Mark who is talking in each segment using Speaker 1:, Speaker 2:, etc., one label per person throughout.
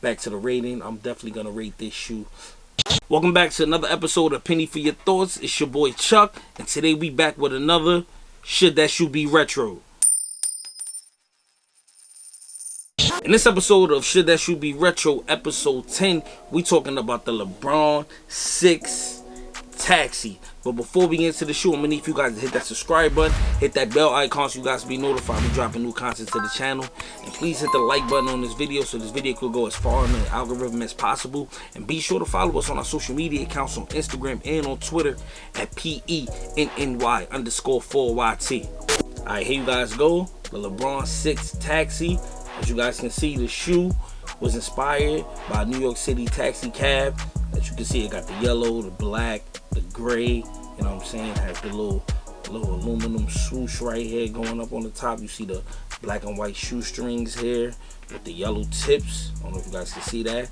Speaker 1: back to the rating. I'm definitely gonna rate this shoe. Welcome back to another episode of Penny for Your Thoughts. It's your boy Chuck, and today we back with another Should That Shoe Be Retro? In this episode of Should That Shoe Be Retro, episode 10, we talking about the LeBron 6 Taxi. But before we get into the shoe, I'm gonna need you guys to hit that subscribe button, hit that bell icon so you guys can be notified when we dropping new content to the channel. And please hit the like button on this video so this video could go as far in the algorithm as possible. And be sure to follow us on our social media accounts on Instagram and on Twitter at PENNY_4YT. Alright, here you guys go. The LeBron 6 Taxi. As you guys can see, the shoe was inspired by a New York City taxi cab. As you can see, it got the yellow, the black, the gray, you know what I'm saying? It has the little aluminum swoosh right here going up on the top. You see the black and white shoestrings here with the yellow tips. I don't know if you guys can see that.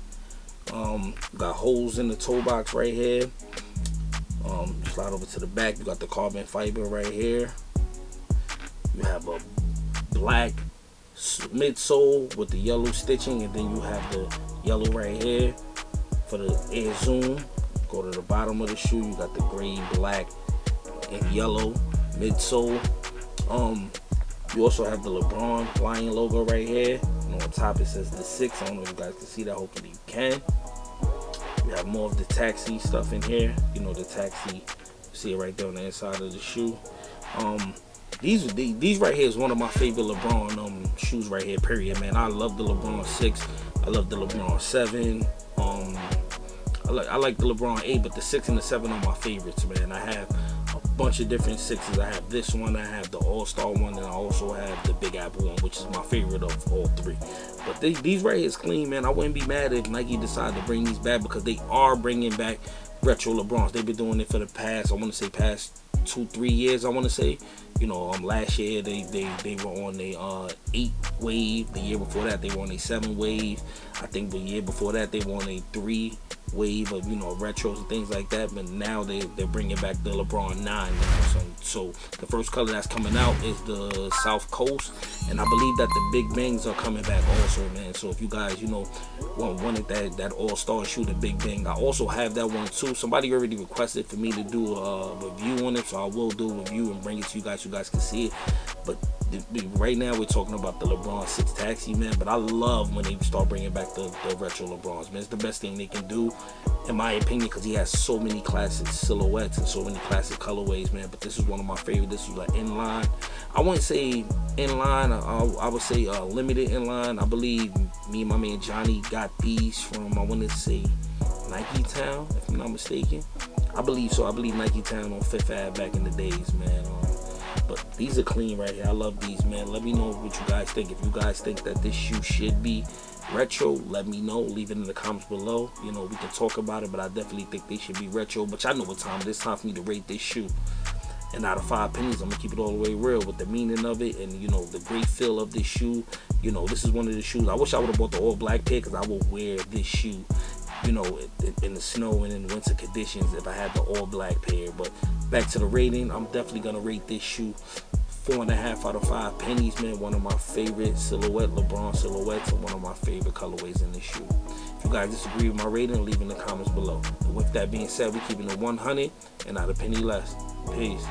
Speaker 1: Got holes in the toe box right here. Slide over to the back. You got the carbon fiber right here. You have a black midsole with the yellow stitching, and then you have the yellow right here for the air zoom. Go to the bottom of the shoe, you got the gray, black, and yellow midsole. You also have the LeBron Lion logo right here, and on top it says the 6. I don't know if you guys can see that, hopefully you can. You have more of the taxi stuff in here, you know, the taxi, you see it right there on the inside of the shoe. These right here is one of my favorite LeBron shoes right here, period, man. I love the LeBron 6. I love the LeBron 7. I like the LeBron 8, but the 6 and the 7 are my favorites, man. I have a bunch of different 6s. I have this one, I have the All-Star one, and I also have the Big Apple one, which is my favorite of all 3. But these right here is clean, man. I wouldn't be mad if Nike decided to bring these back, because they are bringing back retro LeBrons. They've been doing it for the past, I want to say past 2-3 years, I want to say. You know, last year they were on the 8 wave. The year before that they were on a 7 wave. I think the year before that they were on a 3 wave of, you know, retros and things like that. But now they're bringing back the LeBron 9 now. So the first color that's coming out is the South Coast, and I believe that the Big Bangs are coming back also, man. So if you guys, you know, wanted that All-Star shoe, the Big Bang, I also have that one too. Somebody already requested for me to do a review on it, so I will do a review and bring it to you guys so you guys can see it. But right now we're talking about the LeBron 6 Taxi, man. But I love when they start bringing back the retro LeBrons, man. It's the best thing they can do, in my opinion, because he has so many classic silhouettes and so many classic colorways, man. But this is one of my favorite. This is like inline. I wouldn't say inline. I would say limited inline. I believe me and my man Johnny got these from, I want to say, Nike Town, if I'm not mistaken. I believe so. I believe Nike Town on 5th Ave back in the days, man. But these are clean right here. I love these, man. Let me know what you guys think. If you guys think that this shoe should be retro, let me know. Leave it in the comments below. You know, we can talk about it, but I definitely think they should be retro. But y'all know what time it is. Time for me to rate this shoe. And out of 5 pennies, I'm going to keep it all the way real with the meaning of it and, you know, the great feel of this shoe. You know, this is one of the shoes. I wish I would have bought the all black pair, because I would wear this shoe, you know, in the snow and in winter conditions if I had the all black pair. But back to the rating, I'm definitely going to rate this shoe 4.5 out of 5 pennies, man. One of my favorite LeBron silhouettes, and one of my favorite colorways in this shoe. If you guys disagree with my rating, leave in the comments below. And with that being said, we're keeping it 100 and not a penny less. Peace.